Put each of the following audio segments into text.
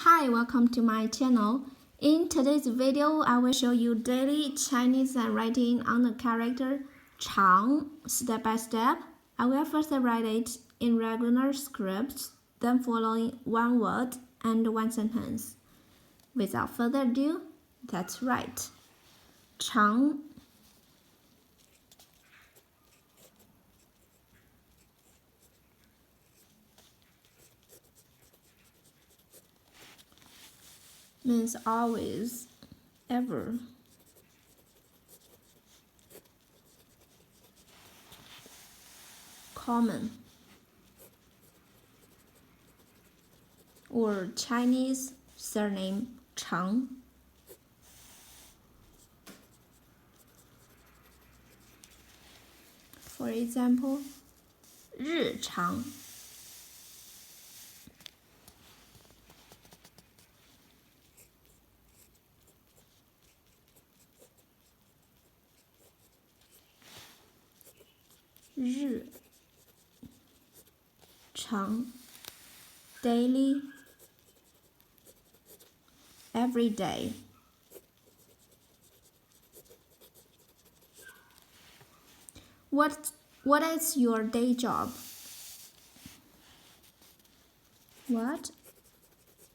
Hi, welcome to my channel. In today's video, I will show you daily Chinese handwriting on the character Chang step by step. I will first write it in regular script, then following one word and one sentence. Without further ado, let's write. Chang. Means always, ever. Common or Chinese surname Chang. For example, 日常 日常 daily, every day. What is your day job? What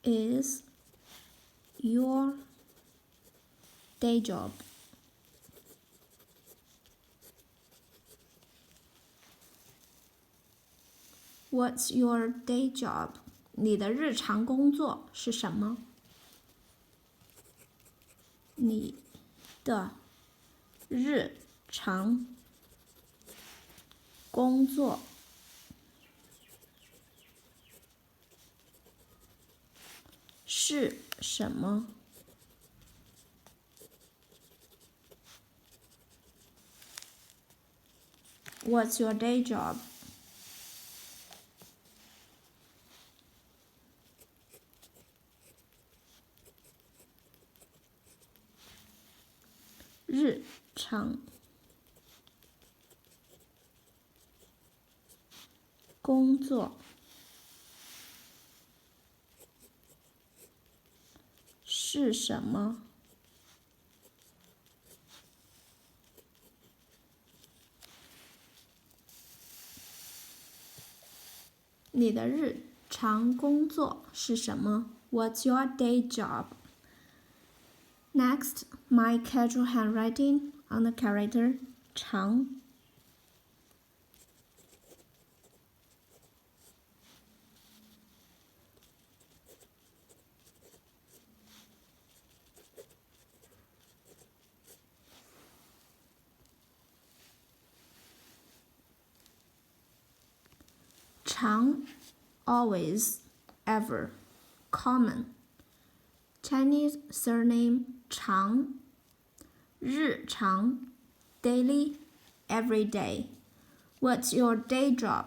is your day job? What's your day job? 你的日常工作是什么？你的日常工作是什么？What's your day job? 日常工作是什么？你的日常工作是什么？ What's your day job? Next, my casual handwriting on the character Chang. Chang, always, ever, common. Chinese surname Chang. 日常 daily, every day. What's your day job?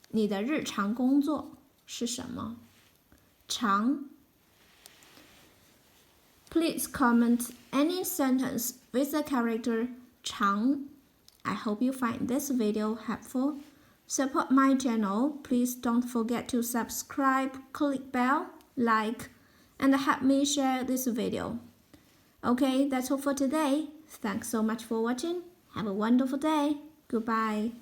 你的日常工作是什么？长 Please comment any sentence with the character Chang. I hope you find this video helpful. Support my channel. Please don't forget to subscribe, click bell, like, and help me share this video. Okay, that's all for today. Thanks so much for watching. Have a wonderful day. Goodbye.